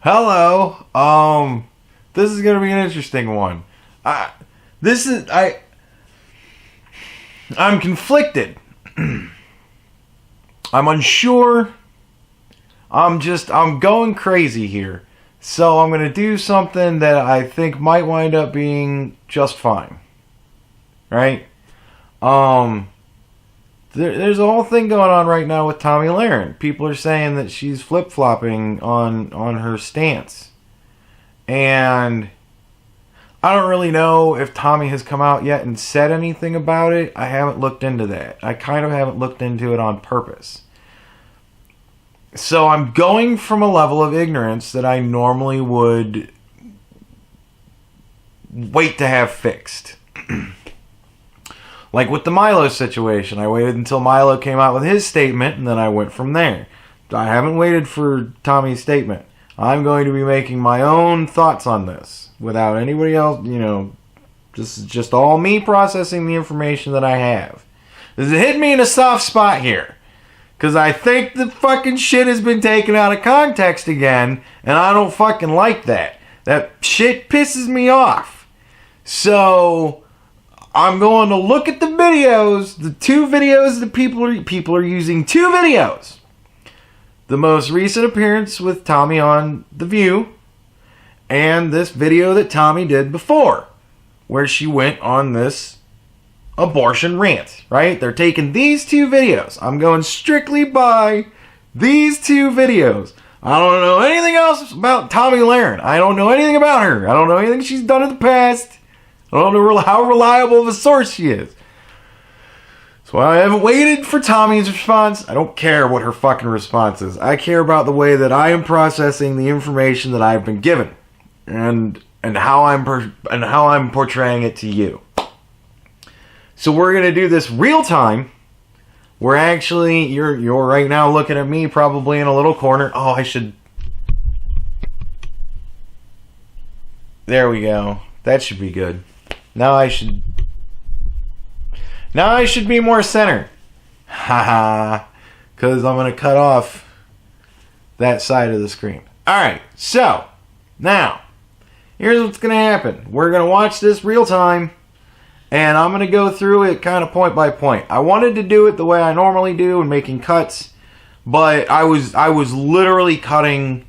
Hello. This is gonna be an interesting one. I'm conflicted. I'm unsure. I'm going crazy here. So I'm gonna do something that I think might wind up being just fine. Right? There's a whole thing going on right now with Tomi Lahren. People are saying that she's flip-flopping on her stance. And I don't really know if Tomi has come out yet and said anything about it. I haven't looked into that. I kind of haven't looked into it on purpose. So I'm going from a level of ignorance that I normally would wait to have fixed. Like with the Milo situation, I waited until Milo came out with his statement, and then I went from there. I haven't waited for Tommy's statement. I'm going to be making my own thoughts on this, without anybody else, just all me processing the information that I have. This is hitting me in a soft spot here, because I think the fucking shit has been taken out of context again, and I don't fucking like that. That shit pisses me off. So I'm going to look at the videos, the two videos that people are using two videos. The most recent appearance with Tomi on The View, and this video that Tomi did before, where she went on this abortion rant, right? They're taking these two videos. I'm going strictly by these two videos. I don't know anything else about Tomi Lahren. I don't know anything about her. I don't know anything she's done in the past. I don't know how reliable of a source she is. So I haven't waited for Tommy's response. I don't care what her fucking response is. I care about the way that I am processing the information that I've been given, and how I'm portraying it to you. So we're gonna do this real time. We're actually you're right now looking at me probably in a little corner. Oh, I should. There we go. That should be good. Now I should be more centered. Haha. Because I'm going to cut off that side of the screen. Alright, so now here's what's going to happen. We're going to watch this real time, and I'm going to go through it kind of point by point. I wanted to do it the way I normally do and making cuts, but I was literally cutting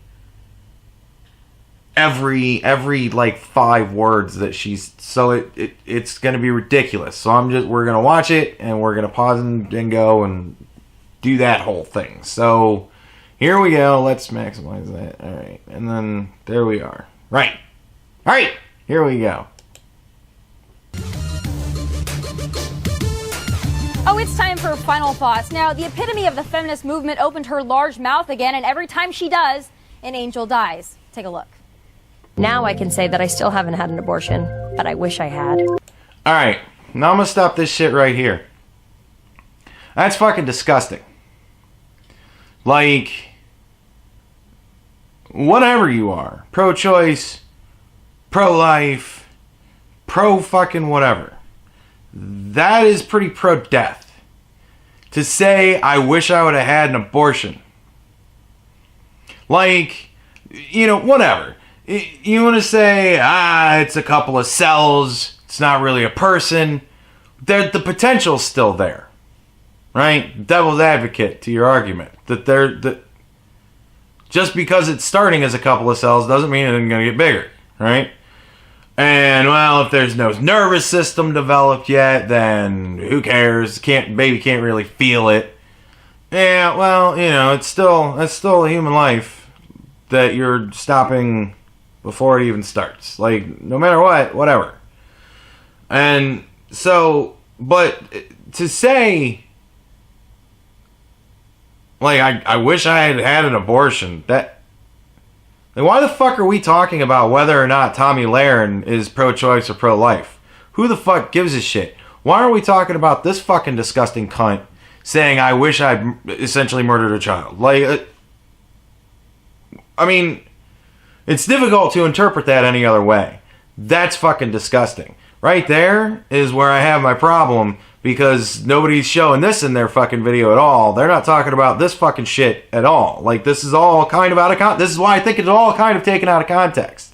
every like 5 words that she's, so it's gonna be ridiculous. So we're gonna watch it, and we're gonna pause and go and do that whole thing. So here we go. Let's maximize that. All right, and then there we are. Right. All right, here we go. Oh, it's time for final thoughts. Now, the epitome of the feminist movement opened her large mouth again, and every time she does, an angel dies. Take a look. Now I can say that I still haven't had an abortion, but I wish I had. Alright, now I'm gonna stop this shit right here. That's fucking disgusting. Like, whatever you are, pro-choice, pro-life, pro-fucking whatever, that is pretty pro-death. To say, I wish I would have had an abortion. Like, whatever. You want to say, it's a couple of cells, it's not really a person. The potential's still there, right? Devil's advocate to your argument. That just because it's starting as a couple of cells doesn't mean it's going to get bigger, right? And, well, if there's no nervous system developed yet, then who cares? Baby can't really feel it. Yeah, well, it's still a human life that you're stopping before it even starts. Like, no matter what, whatever. And so, but to say, like, I wish I had had an abortion, like, why the fuck are we talking about whether or not Tomi Lahren is pro-choice or pro-life? Who the fuck gives a shit? Why are we talking about this fucking disgusting cunt saying, I wish I'd essentially murdered a child? Like, I mean, it's difficult to interpret that any other way. That's fucking disgusting. Right there is where I have my problem, because nobody's showing this in their fucking video at all. They're not talking about this fucking shit at all. Like, this is all kind of out of context. This is why I think it's all kind of taken out of context,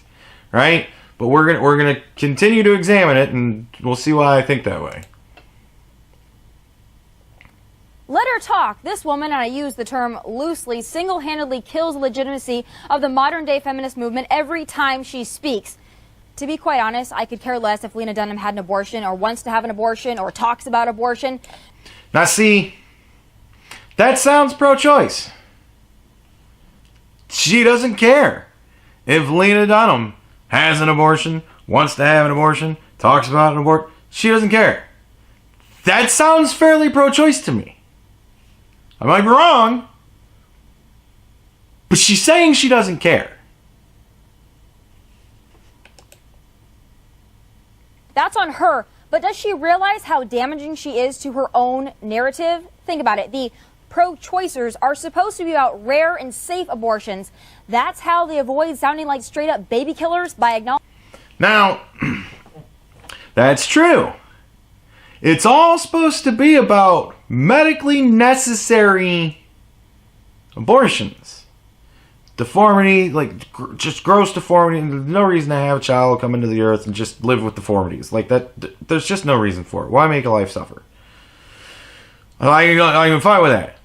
right? But we're gonna continue to examine it, and we'll see why I think that way. Let her talk. This woman, and I use the term loosely, single-handedly kills the legitimacy of the modern-day feminist movement every time she speaks. To be quite honest, I could care less if Lena Dunham had an abortion or wants to have an abortion or talks about abortion. Now see, that sounds pro-choice. She doesn't care if Lena Dunham has an abortion, wants to have an abortion, talks about an abortion. She doesn't care. That sounds fairly pro-choice to me. I might be wrong, but she's saying she doesn't care. That's on her, but does she realize how damaging she is to her own narrative? Think about it. The pro-choicers are supposed to be about rare and safe abortions. That's how they avoid sounding like straight-up baby killers, by acknowledging. Now, that's true. It's all supposed to be about medically necessary abortions. Deformity, like just gross deformity, and there's no reason to have a child come into the earth and just live with deformities. Like that, there's just no reason for it. Why make a life suffer? I'm fine with that.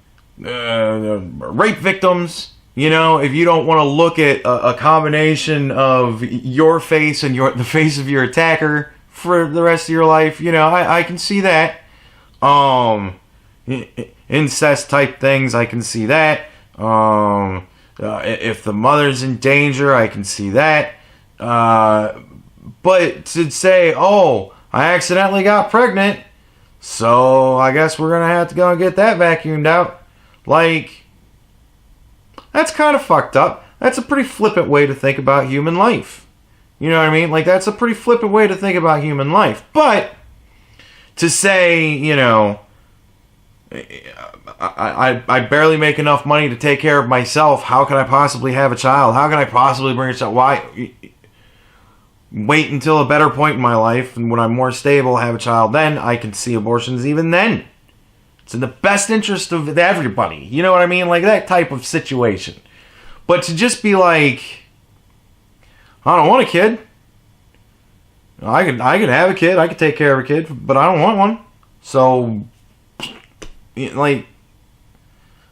Rape victims, you know, if you don't want to look at a combination of your face and the face of your attacker for the rest of your life, you know, I can see that. Incest type things, I can see that. If the mother's in danger, I can see that. But to say, oh, I accidentally got pregnant, so I guess we're going to have to go and get that vacuumed out. Like, that's kind of fucked up. That's a pretty flippant way to think about human life. You know what I mean? Like, that's a pretty flippant way to think about human life. But to say, you know, I barely make enough money to take care of myself. How can I possibly have a child? How can I possibly bring a child? Why? Wait until a better point in my life, and when I'm more stable, have a child then. I can see abortions even then. It's in the best interest of everybody. You know what I mean? Like that type of situation. But to just be like, I don't want a kid. I could have a kid. I could take care of a kid, but I don't want one. So, like,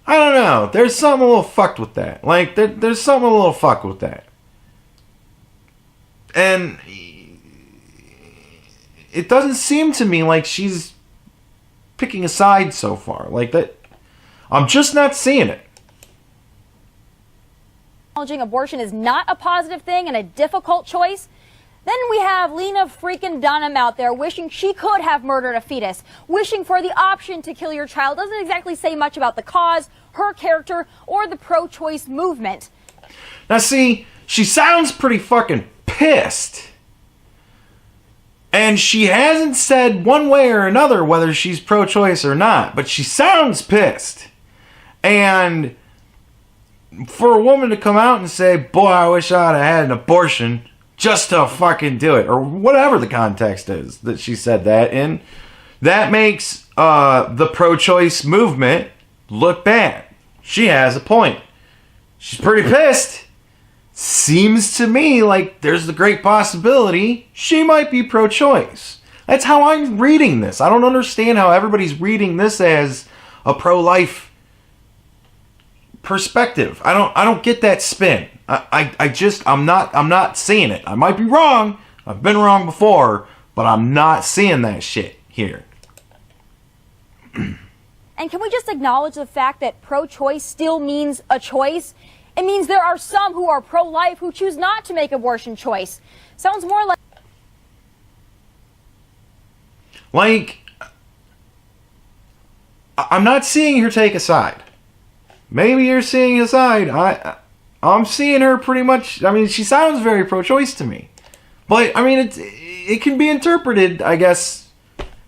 I don't know. There's something a little fucked with that. Like, there's something a little fucked with that. And it doesn't seem to me like she's picking a side so far. Like, that, I'm just not seeing it. Acknowledging abortion is not a positive thing and a difficult choice. Then we have Lena freaking Dunham out there wishing she could have murdered a fetus, wishing for the option to kill your child. Doesn't exactly say much about the cause, her character, or the pro-choice movement. Now see, she sounds pretty fucking pissed. And she hasn't said one way or another whether she's pro-choice or not, but she sounds pissed. And for a woman to come out and say, boy, I wish I'd have had an abortion just to fucking do it, or whatever the context is that she said that in, that makes the pro-choice movement look bad. She has a point. She's pretty pissed. Seems to me like there's the great possibility she might be pro-choice. That's how I'm reading this. I don't understand how everybody's reading this as a pro-life perspective. I don't get that spin. I'm not seeing it. I might be wrong. I've been wrong before, but I'm not seeing that shit here. And can we just acknowledge the fact that pro-choice still means a choice? It means there are some who are pro-life who choose not to make abortion choice. Sounds more like... Like, I'm not seeing her take a side. Maybe you're seeing a side. I'm seeing her pretty much... I mean, she sounds very pro-choice to me. But, I mean, it can be interpreted, I guess,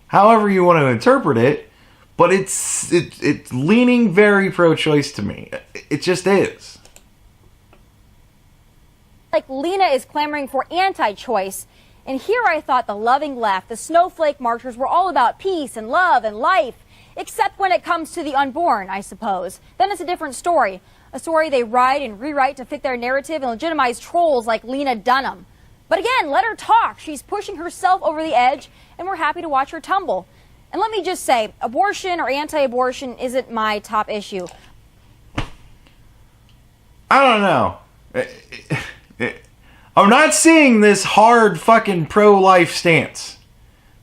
however you want to interpret it. But it's leaning very pro-choice to me. It just is. Like Lena is clamoring for anti-choice. And here I thought the loving left, the snowflake marchers, were all about peace and love and life. Except when it comes to the unborn, I suppose. Then it's a different story. A story they write and rewrite to fit their narrative and legitimize trolls like Lena Dunham. But again, let her talk. She's pushing herself over the edge, and we're happy to watch her tumble. And let me just say, abortion or anti-abortion isn't my top issue. I don't know. I'm not seeing this hard fucking pro-life stance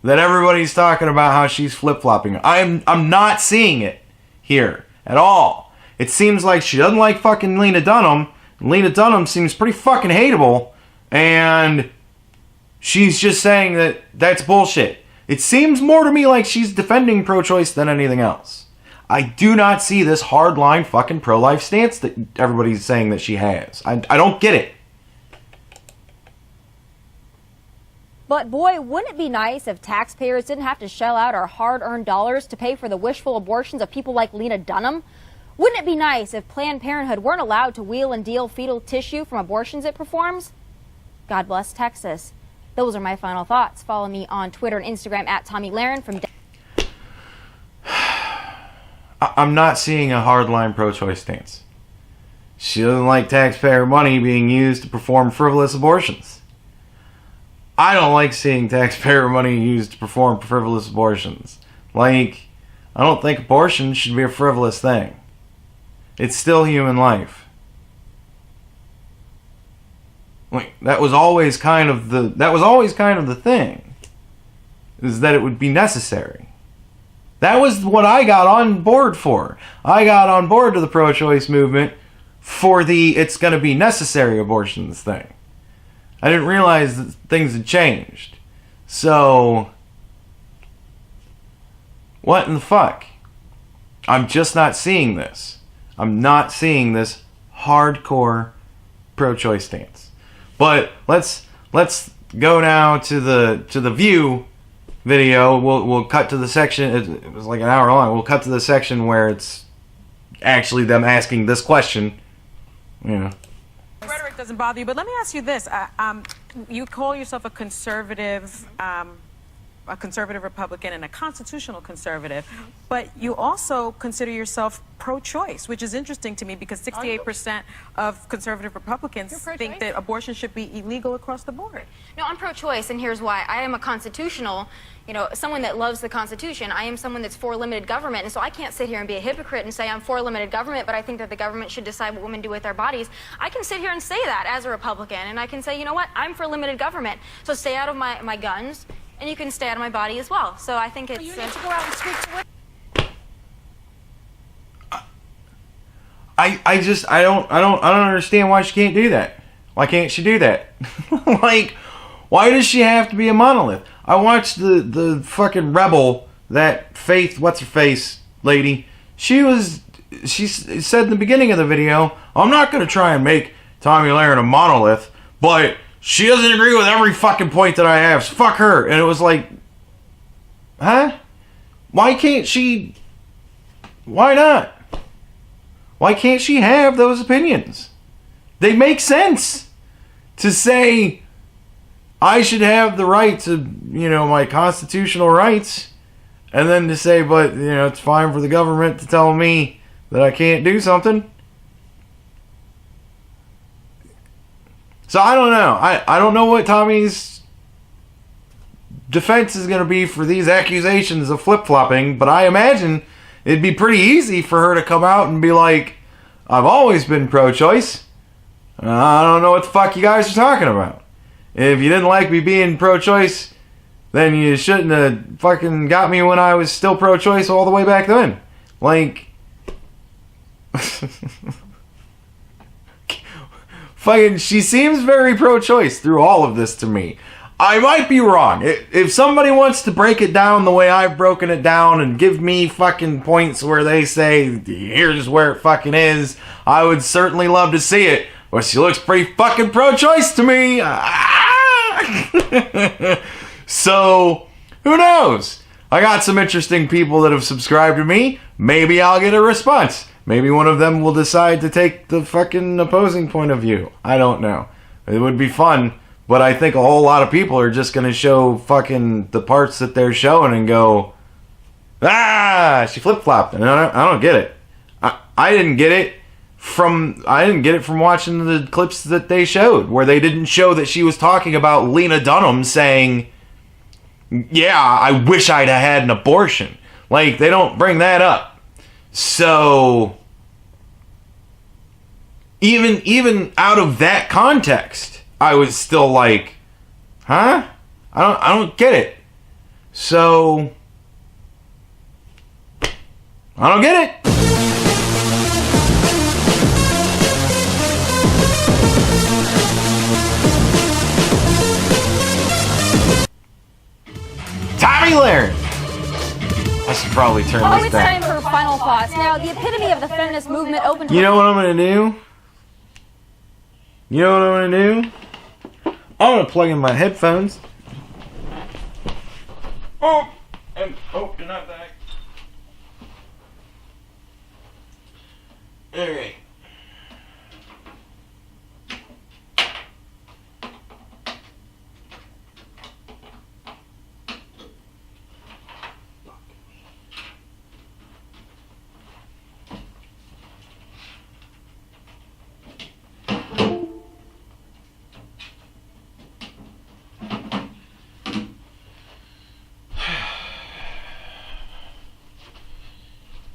that everybody's talking about how she's flip-flopping. I'm not seeing it here at all. It seems like she doesn't like fucking Lena Dunham. Lena Dunham seems pretty fucking hateable, and she's just saying that that's bullshit. It seems more to me like she's defending pro-choice than anything else. I do not see this hardline fucking pro-life stance that everybody's saying that she has. I don't get it. But boy, wouldn't it be nice if taxpayers didn't have to shell out our hard-earned dollars to pay for the wishful abortions of people like Lena Dunham? Wouldn't it be nice if Planned Parenthood weren't allowed to wheel and deal fetal tissue from abortions it performs? God bless Texas. Those are my final thoughts. Follow me on Twitter and Instagram at Tomi Lahren from... I'm not seeing a hardline pro-choice stance. She doesn't like taxpayer money being used to perform frivolous abortions. I don't like seeing taxpayer money used to perform frivolous abortions. Like, I don't think abortion should be a frivolous thing. It's still human life. Like, that was always kind of the thing. Is that it would be necessary. That was what I got on board for. I got on board to the pro-choice movement for the it's going to be necessary abortions thing. I didn't realize that things had changed. So, what in the fuck? I'm just not seeing this. I'm not seeing this hardcore pro-choice stance. But let's go now to the View video. We'll cut to the section. It was like an hour long. We'll cut to the section where it's actually them asking this question. You know. Rhetoric doesn't bother you, but let me ask you this: you call yourself a conservative Republican and a constitutional conservative, but you also consider yourself pro-choice, which is interesting to me because 68% of conservative Republicans think that abortion should be illegal across the board. No, I'm pro-choice, and here's why. I am a constitutional, someone that loves the Constitution. I am someone that's for limited government, and so I can't sit here and be a hypocrite and say I'm for limited government, but I think that the government should decide what women do with their bodies. I can sit here and say that as a Republican, and I can say, you know what, I'm for limited government, so stay out of my guns, and you can stay out of my body as well. So I think it's... You need to go out and speak to women. I don't understand why she can't do that. Why can't she do that? Like, why does she have to be a monolith? I watched the fucking Rebel, that Faith, what's her face lady. She said in the beginning of the video, I'm not going to try and make Tomi Lahren a monolith, but she doesn't agree with every fucking point that I have, so fuck her. And it was like, huh? Why can't she? Why not? Why can't she have those opinions? They make sense. To say, I should have the right to, my constitutional rights, and then to say, but, it's fine for the government to tell me that I can't do something. So I don't know. I don't know what Tommy's defense is going to be for these accusations of flip-flopping, but I imagine it'd be pretty easy for her to come out and be like, I've always been pro-choice. I don't know what the fuck you guys are talking about. If you didn't like me being pro-choice, then you shouldn't have fucking got me when I was still pro-choice all the way back then. Like, fucking, she seems very pro-choice through all of this to me. I might be wrong. If somebody wants to break it down the way I've broken it down and give me fucking points where they say, here's where it fucking is, I would certainly love to see it. But she looks pretty fucking pro-choice to me. So, who knows? I got some interesting people that have subscribed to me. Maybe I'll get a response. Maybe one of them will decide to take the fucking opposing point of view. I don't know. It would be fun. But I think a whole lot of people are just going to show fucking the parts that they're showing and go, she flip-flopped. And I don't get it. I didn't get it from watching the clips that they showed, where they didn't show that she was talking about Lena Dunham saying, yeah, I wish I'd have had an abortion. Like, they don't bring that up. So even out of that context, I was still like, huh? I don't get it. So I don't get it. Tomi Lahren. I should probably turn this It's down. time for final thoughts. Now, the epitome of the feminist movement opened. You know what I'm gonna do? I'm gonna plug in my headphones. Oh, you're not back. Alright.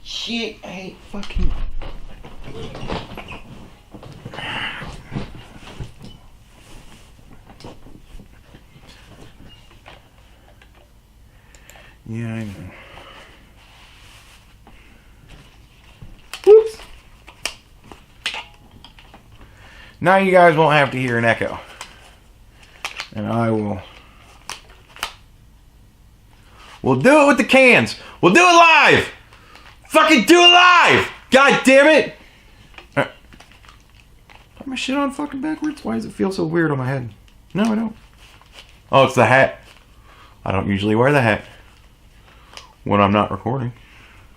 Shit, I hate fucking... Yeah, I know. Whoops. Now you guys won't have to hear an echo. And I will... We'll do it with the cans. We'll do it live! Fucking do it live! God damn it! Put my shit on fucking backwards? Why does it feel so weird on my head? No, I don't. Oh, it's the hat. I don't usually wear the hat when I'm not recording.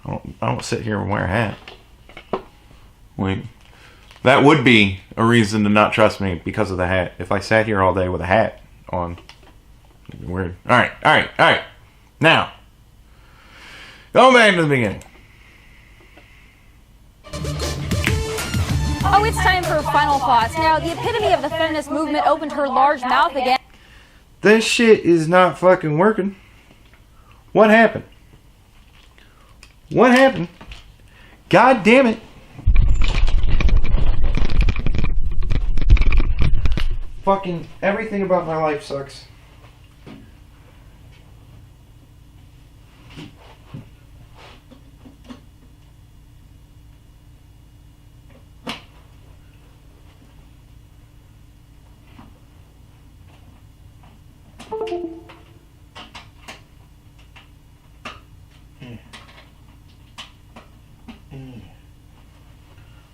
I don't sit here and wear a hat. Wait. That would be a reason to not trust me, because of the hat. If I sat here all day with a hat on. It'd be weird. Alright. Now. Going back to the beginning. It's time for final thoughts. Now, the epitome of the feminist movement opened her large mouth again. This shit is not fucking working. What happened? God damn it. Fucking everything about my life sucks.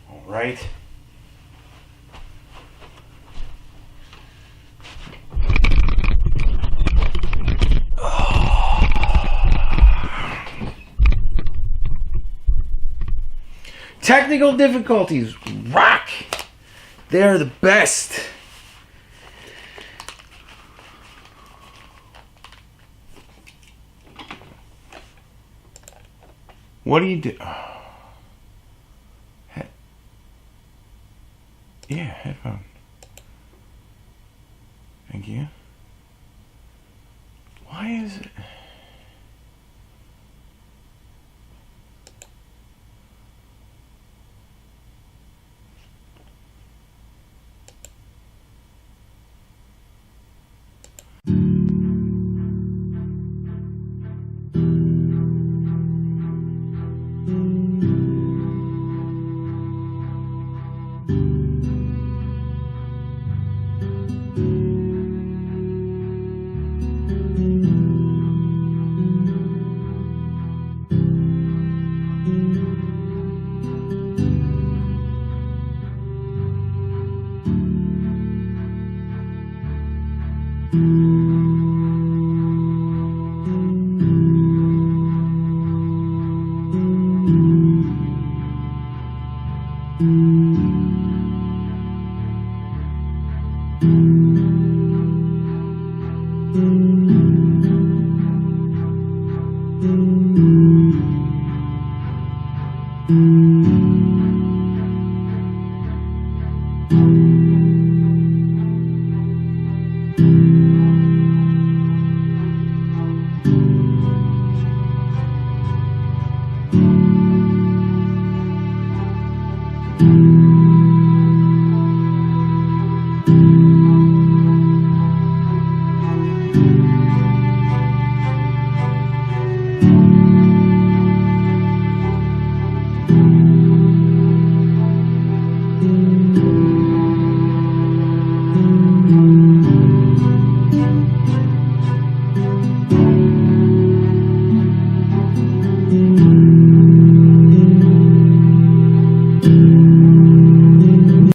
All right. Technical difficulties rock. They're the best. What do you do? Yeah, headphone. Thank you. Why is it?